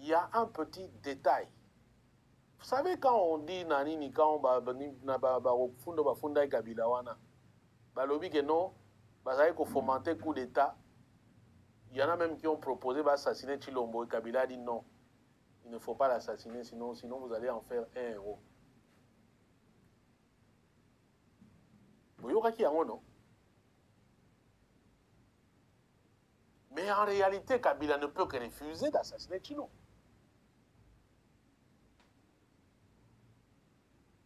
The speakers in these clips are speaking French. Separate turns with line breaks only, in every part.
il y a un petit détail. Vous savez, quand on dit Nanini, quand on va funda Kabila wana, balobi que non, il faut fomenter coup d'État. Il y en a même qui ont proposé d'assassiner Chilombo et Kabila a dit non. Il ne faut pas l'assassiner, sinon vous allez en faire un héros. Vous voyez qui a non? Mais en réalité, Kabila ne peut que refuser d'assassiner Chilombo.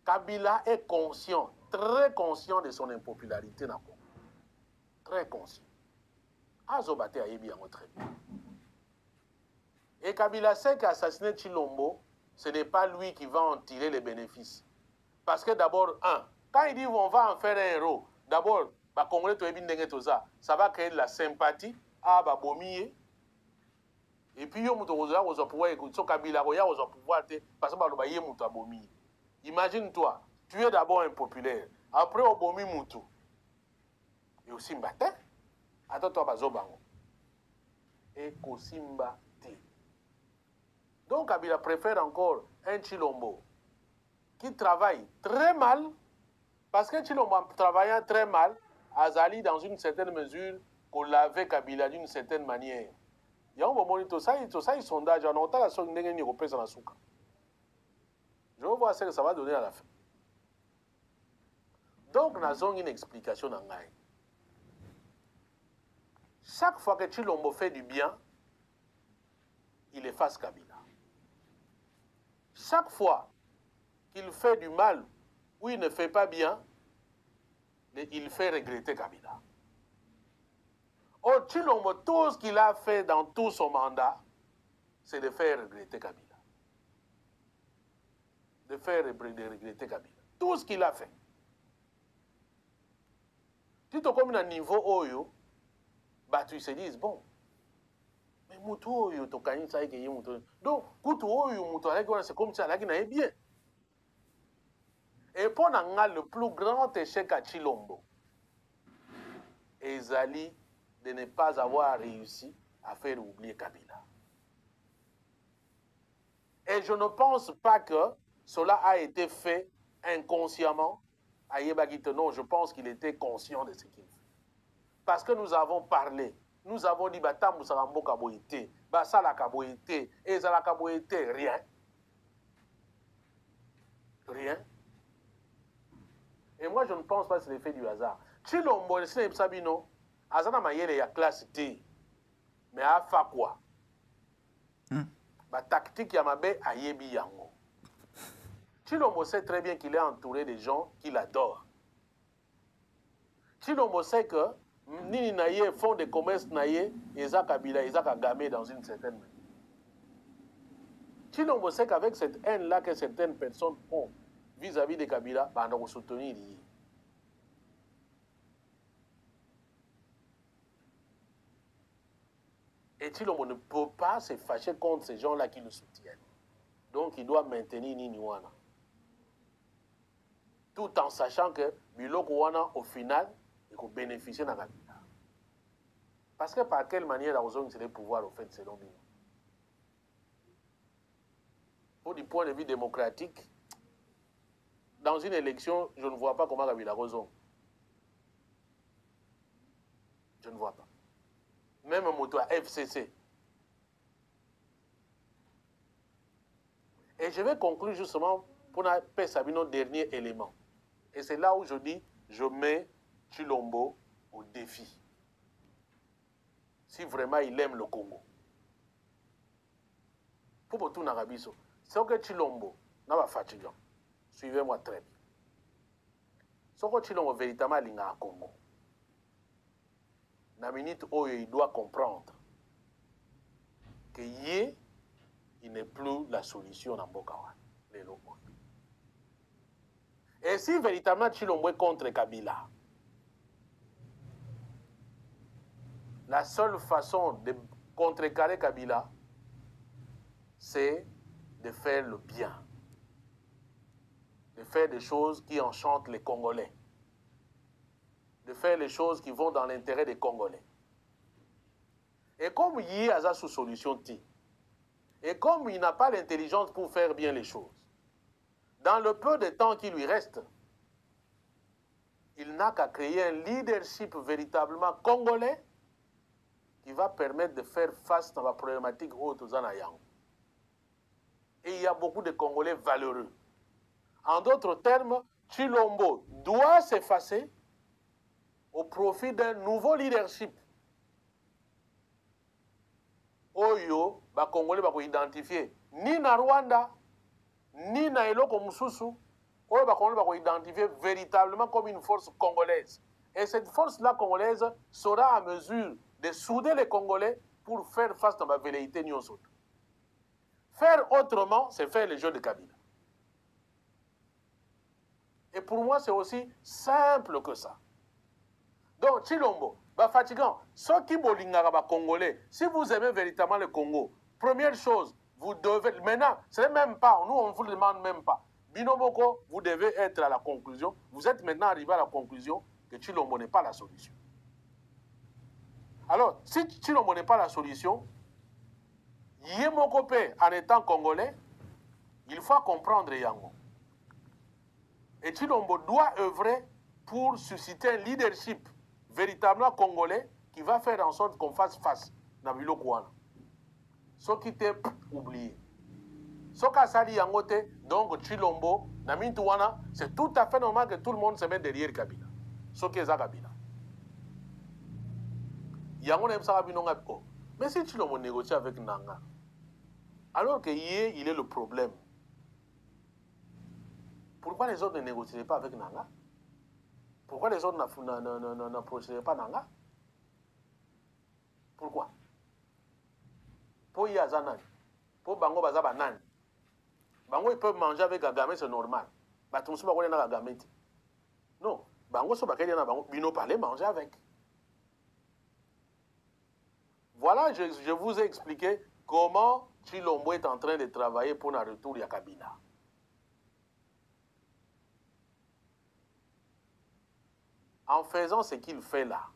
Kabila est conscient, très conscient de son impopularité dans le Congo. Très conscient. Azobate a yebi yango très bien. Et Kabila sait qu'assassiner Chilombo, ce n'est pas lui qui va en tirer les bénéfices. Parce que d'abord, quand il dit on va en faire un héros, d'abord, ça va créer de la sympathie à Babomiye. Et puis, il y a pouvoir écouter Kabila, il y a pouvoir parce que il y a Bomiye. Imagine-toi, tu es d'abord impopulaire. Après, au Bomi Moutou. Et aussi Mbate. Attends-toi, Bazobango. Et Kosimba T. Donc, Kabila préfère encore un Chilombo qui travaille très mal. Parce que Chilombo, en travaillant très mal, Azali, dans une certaine mesure, qu'on l'avait Kabila d'une certaine manière. Il y a un moment où tout ça, il sondage, on a la sonde n'est pas dans la souka. Je vais voir ce que ça va donner à la fin. Donc, nous avons une explication dans l'Aïe. Chaque fois que Chilombo fait du bien, il efface Kabila. Chaque fois qu'il fait du mal ou il ne fait pas bien, il fait regretter Kabila. Or, Chilombo, tout ce qu'il a fait dans tout son mandat, c'est de faire regretter Kabila. De faire regretter Kabila. Tout ce qu'il a fait. Tu te comme à un niveau Oyo, bah tu se dis, bon, mais Moutou Oyo, tu as ça qui est Moutou. Donc, Koutou Oyo, Moutou, c'est comme ça, là, qui n'est bien. Et pour le plus grand échec à Chilombo, Ezali de ne pas avoir réussi à faire oublier Kabila. Et je ne pense pas que cela a été fait inconsciemment à Yebagite. Non, je pense qu'il était conscient de ce qu'il fait. Parce que nous avons parlé, nous avons dit, Batam Moussarambo Kaboïté, Basala Kaboïté, Ezala Kaboïté, rien. Rien. Et moi, je ne pense pas que c'est l'effet du hasard. Chilombo, c'est Sabino, Azana Mayele, il y a classe T. Mais à fa quoi? La tactique Yamabe a Yebi Yango. Chilombo sait très bien qu'il est entouré de gens qui l'adorent. Chilombo sait que Nini Naye, fonds de commerce Naye, Eza Kabila, Eza Kagame dans une certaine manière. Chilombo sait qu'avec cette haine-là que certaines personnes ont vis-à-vis de Kabila, bah, on va soutenir. Et Chilombo ne peut pas se fâcher contre ces gens-là qui le soutiennent. Donc il doit maintenir Nini Wana. Tout en sachant que Biloko Wana, au final, il faut bénéficier de la Kabila. Parce que par quelle manière la zone c'est le pouvoir, au fait, selon lui? Du point de vue démocratique, dans une élection, je ne vois pas comment Kabila a raison. Je ne vois pas. Même moto à FCC. Et je vais conclure justement pour faire Sabino dernier élément. Et c'est là où je dis, je mets Chilombo au défi. Si vraiment il aime le Congo. Pour tout Narabiso. C'est que Chilombo n'a pas fatigant. Suivez-moi très bien. C'est que Chilombo véritablement il a un Congo. Na minute où il doit comprendre que il n'est plus la solution dans Bokawa. Et si véritablement Chilombo est contre Kabila, la seule façon de contrecarrer Kabila, c'est de faire le bien. De faire des choses qui enchantent les Congolais. De faire les choses qui vont dans l'intérêt des Congolais. Et comme il y a sous solution T, Et comme il n'a pas l'intelligence pour faire bien les choses, dans le peu de temps qui lui reste, il n'a qu'à créer un leadership véritablement congolais qui va permettre de faire face à la problématique haute aux Anayang. Et il y a beaucoup de Congolais valeureux. En d'autres termes, Tshilombo doit s'effacer au profit d'un nouveau leadership. Oyo, les Congolais vont identifier ni na Rwanda, ni na Eloko Mususu, Oyo, les Congolais vont identifier véritablement comme une force congolaise. Et cette force-là congolaise sera à mesure de souder les Congolais pour faire face à la velléité nyonso. Faire autrement, c'est faire le jeu de Kabila. Et pour moi, c'est aussi simple que ça. Donc, Tshilombo, fatigant, ceux qui bolingara Congolais, si vous aimez véritablement le Congo, première chose, vous devez, maintenant, ce n'est même pas, nous on ne vous le demande même pas. Binomoko, vous devez être à la conclusion, vous êtes maintenant arrivé à la conclusion que Tshilombo n'est pas la solution. Alors, si Tshilombo n'est pas la solution, Yemoko en étant congolais, il faut comprendre Yango. Et Tshilombo doit œuvrer pour susciter un leadership véritablement congolais qui va faire en sorte qu'on fasse face à Biloko wana. Ce qui était oublié. Ce qui a sali yangote, donc Tshilombo, na mintu wana, c'est tout à fait normal que tout le monde se mette derrière Kabila. Ce qui est ça Kabila. Yango na msaka binonga ko. Mais si Tshilombo négocie avec Nanga, alors que il est le problème. Pourquoi les autres ne négocieraient pas avec Nanga? Pourquoi les autres n'approcheraient pas Nanga? Pourquoi? Pour Yazanan, pour Bango Bazabanan. Bango, ils peuvent manger avec Kagame, c'est normal. Batumsu Bango n'a Kagame. Non, Bango, so Bakeli na Bango, Bino parler, manger avec. Voilà, je vous ai expliqué comment Tshilombo est en train de travailler pour un retour à Kabila. En faisant ce qu'il fait là,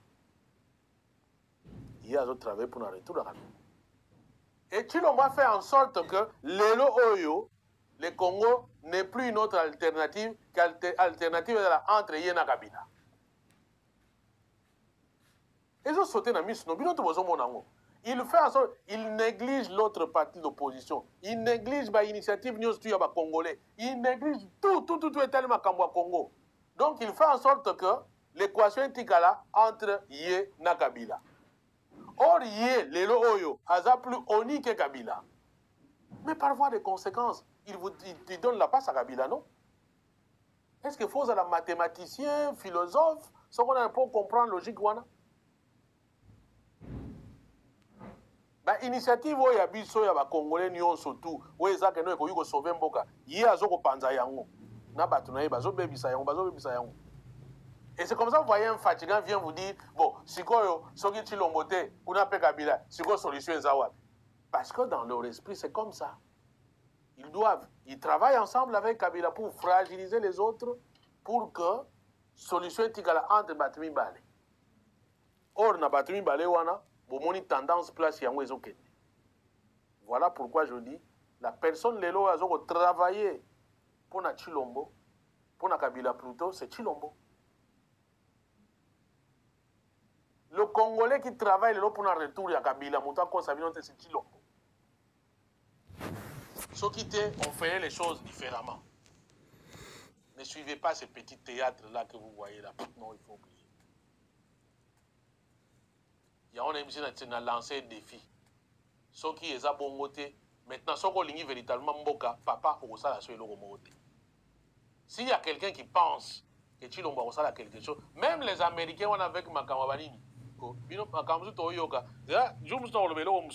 il a travaillé pour un retour à Kabila. Et Tshilombo a fait en sorte que Lelo Oyo, le Congo, n'est plus une autre alternative qu'alternative entre Yéna et Kabila. Ils ont sauté dans le il fait en sorte, il néglige l'autre partie d'opposition. Il néglige l'initiative News Congolais. Il néglige tout est tellement Congo. Donc il fait en sorte que l'équation est tigala entre Yé et Kabila. Or, Yé, Lelo Oyo, a plus oni que Kabila. Mais par voie de conséquences, il donne la passe à Kabila, non? Est-ce qu'il faut un mathématicien, philosophe, ce qu'on a pour comprendre la logique wana? Initiative oyo ya biso ya bakongolais nyonso tu oyo ezaka no ekoki kosauve mboka ye azokopanza yango na bato na ye bazobebisa yango. Et c'est comme ça que vous voyez un fatigant vient vous dire bon sikoyo soki Tshilombo te kuna pe Kabila sikoyo solution eza wapi? Parce que dans leur esprit c'est comme ça. Ils travaillent ensemble avec Kabila pour fragiliser les autres pour que solution etikala entre bato mibale. Or na bato mibale wana bomoni tendance place yango ezokende. Voilà pourquoi je dis la personne lelo azoko travailler pour na Tshilombo, pour na Kabila plutôt, c'est Tshilombo. Le Congolais qui travaille lelo pour na retour ya Kabila, muta ko sabino c'est Tshilombo. Ceux qui étaient, on ferait les choses différemment. Ne suivez pas ces petits théâtres là que vous voyez là. Non, il faut oublier. On a lancé un défi. Ceux qui sont bon côté, maintenant, ceux qui ont véritablement mboka, papa, ou ça la suite côté. S'il y a quelqu'un qui pense que Tshilombo a quelque chose, même les Américains, on avec Makamabani, Makamzu Toyoka, je me suis dit, on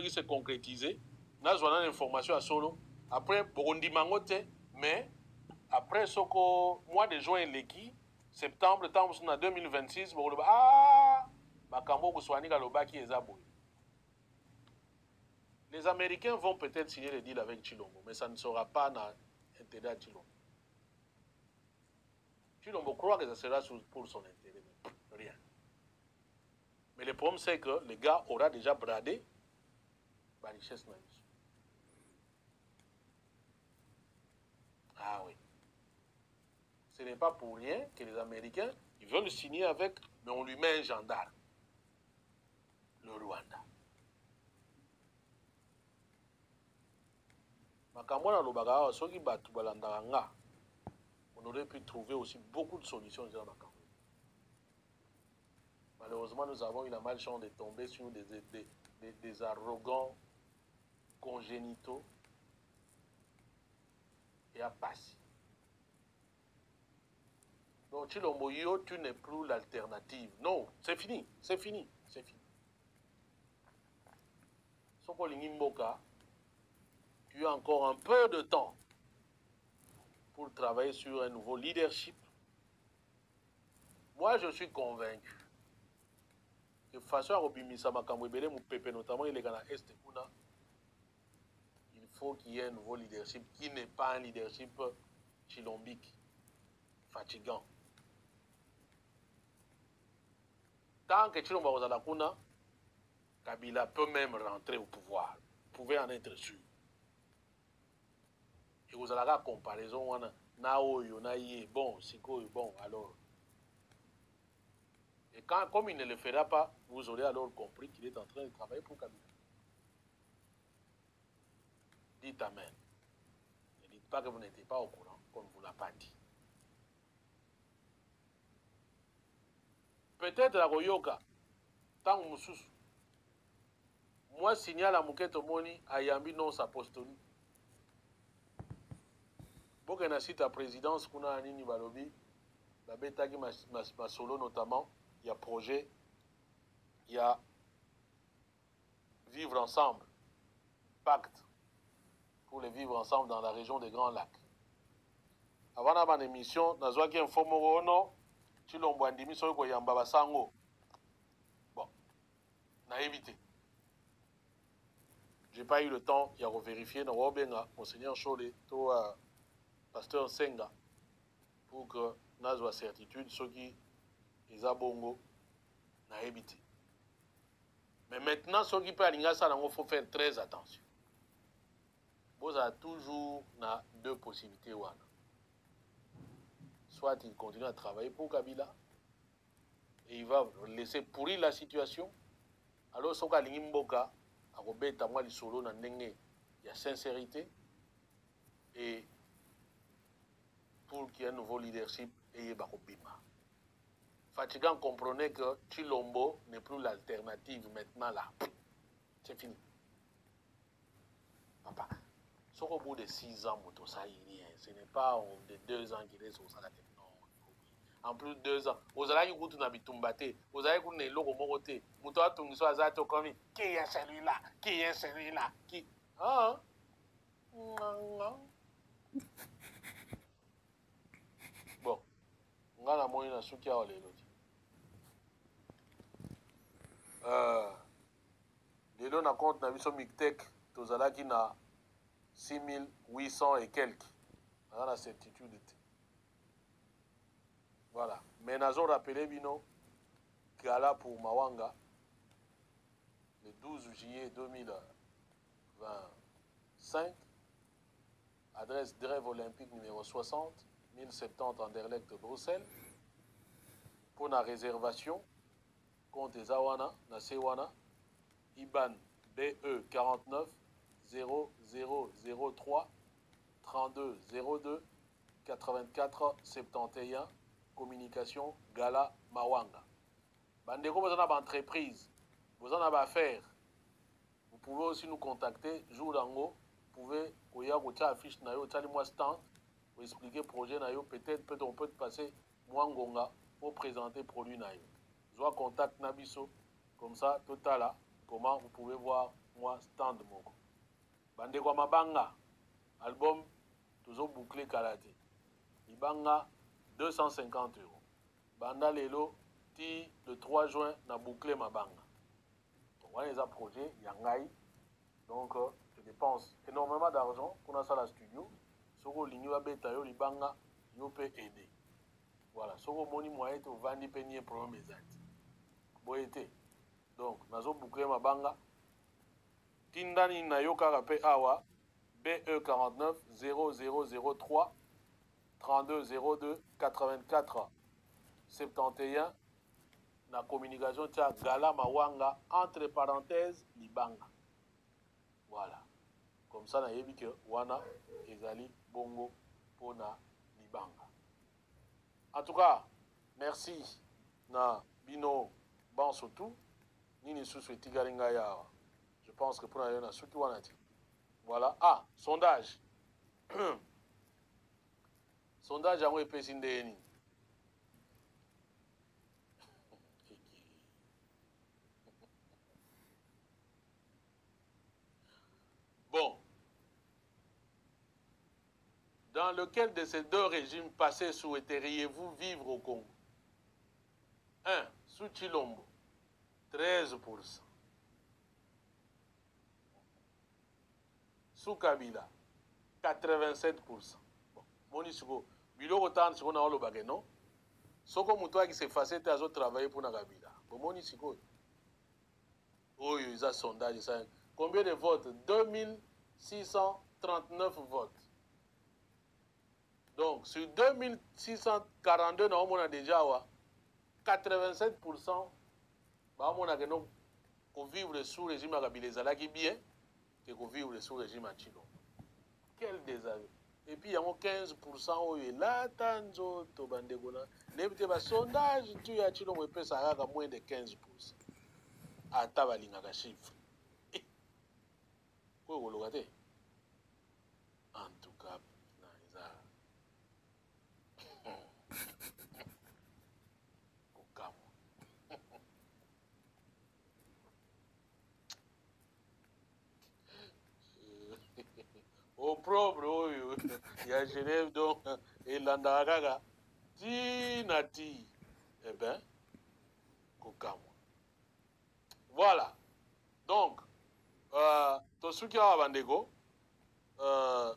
se concrétiser, on a une information à solo. Après, Burundi Mangote, mais après, ce mois de juin, l'équipe, septembre, 2026, les Américains vont peut-être signer le deal avec Tshilombo, mais ça ne sera pas dans l'intérêt de Tshilombo. Tshilombo croit que ça sera pour son intérêt, mais rien. Mais le problème, c'est que le gars aura déjà bradé la richesse. Ah oui. Ce n'est pas pour rien que les Américains, ils veulent signer avec, mais on lui met un gendarme. Le Rwanda. Makamwana Lobagawa, ceux qui battent Balandanga, on aurait pu trouver aussi beaucoup de solutions dans Makamwana. Malheureusement, nous avons eu la malchance de tomber sur des arrogants congénitaux et à passer. Donc, Chilombo, tu n'es plus l'alternative. Non, c'est fini, c'est fini, c'est fini. Soko Lingimboka, tu as encore un peu de temps pour travailler sur un nouveau leadership. Moi, je suis convaincu que façon à Robimisa Makambwebele, Moupepe, notamment il est dans l'Est, il faut qu'il y ait un nouveau leadership qui n'est pas un leadership chilombique, fatigant. Tant que Chilomba Ozalakuna, Kabila peut même rentrer au pouvoir. Vous pouvez en être sûr. Et vous avez la comparaison, Naoyo, Naye, bon, Siko, bon, alors. Et quand, comme il ne le fera pas, vous aurez alors compris qu'il est en train de travailler pour Kabila. Dites Amen. Ne dites pas que vous n'étiez pas au courant, qu'on ne vous l'a pas dit. Peut-être la Royoka, tant que moi, signale à Mouketo Moni, à Yambi non s'apostolie. Pour que site à présidence, qu'on a Anini Balobi, la Betagi Masolo notamment, il y a projet, il y a vivre ensemble, pacte pour les vivre ensemble dans la région des Grands Lacs. Avant d'avoir une émission, nous avons un faux non, tu l'as dit, sur le Yamba Sango. Bon, on a évité. Je n'ai pas eu le temps, il y a revérifié, nous avons Monseigneur Cholé, Pasteur Senga, pour que nous ayons certitude, ceux qui sont bongo, on a évité. Mais maintenant, ceux qui peuvent aller ça, il faut faire très attention. Vous avez toujours deux possibilités. Soit il continue à travailler pour Kabila et il va laisser pourrir la situation. Alors, ce qu'il y a Mboka, il y a sincérité et pour qu'il y ait un nouveau leadership, il y a Bima. Fatigan comprenait que Chilombo n'est plus l'alternative maintenant là. C'est fini. Papa, au bout de 6 ans, ce n'est pas de 2 ans qu'il est sur ça. En plus de 2 ans, vous allez vous n'habituez vous allez vous ne l'eau moroté, vous doit tout nous azato comme qui est celui-là, qui est celui-là, qui. Ah, bon, on a la moyenne à ce qui a les lotis. Les lots n'a compte n'a vu son Mictec, tous allez qui n'a 6800 et quelques. On a la certitude. Voilà. Mais nous avons rappelé Bino, Gala pour Mawanga, le 12 juillet 2025, adresse Drève Olympique numéro 60, 1070 Anderlecht, Bruxelles, pour la réservation, compte Zawana, na Sewana, IBAN BE 49 0003 32 02 84 71, communication Gala Mawanga. Bandeko, vous en avez entreprise, vous en avez affaires. Vous pouvez aussi nous contacter, jour d'ango, vous pouvez, vous avez affiche, vous avez moi stand, vous expliquer le projet, peut-être on peut passer Mwangonga pour présenter le produit. Vous avez contact Nabiso, comme ça, total là, comment vous pouvez voir moi stand Moko. Bandeko Mabanga, album, toujours bouclé Kalate. Ibanga, 250 €. Banda Lelo, le 3 juin, na bouclé Mabanga. Donc, on a des projets, Yangai. Donc, je dépense énormément d'argent pour ça la studio. Soko Ligno Betayo, Libanga, yo peut aider. Voilà, Soko Moni Moyen, tu vends peigner problème exact. Bon été. Donc, nazo bouclé Mabanga. Tindani Nayoka Rapé Awa, BE 49 0003 32 02 84 71. La communication tia Gala Mawanga, entre parenthèses, Libanga. Voilà. Comme ça, na yebi que Wana Ezali Bongo Pona Libanga. En tout cas, merci na Bino Bansotou. Nini Sousu Tigaringa ya. Je pense que pour la Yona Souki Wanati. Voilà. Ah, sondage. Sondage à moi et Bon. Dans lequel de ces deux régimes passés souhaiteriez-vous vivre au Congo? 1. Sous Chilombo, 13%. Sous Kabila, 87%. Bon, Monisiko, Bilo Rotan, c'est qu'on a le bagay, non? Soko Moutoua qui s'est facé, tu as travaillé pour Kabila. Bon, Monisiko. Oh, il y a un sondage. Combien de votes? 2639 votes. Donc, sur 2642, on a déjà 87%. On a vivre sous le régime Kabila qui bien que vivre sous le régime Chilo. Quel désaveu. Et puis, il y a 15% où il est là, Tanzo, Tobandegona. Les sondages, tu as Chilo, ça a moins de 15%. À Tabalinga chiffre. En tout cas, au propre, il y a Genève, donc, et l'Andagaga, Tinati, eh bien, Kokamo. Voilà. Donc, Tosuki Abandego,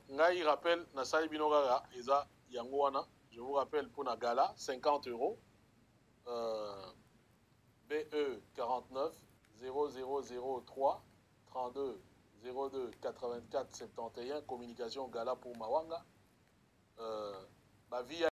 Ngai rappelle, Nasai Binogaga, Eza Yangouana, je vous rappelle pour Nagala, 50 €, BE 49 0003 32 02 84 71, communication Gala pour Mawanga.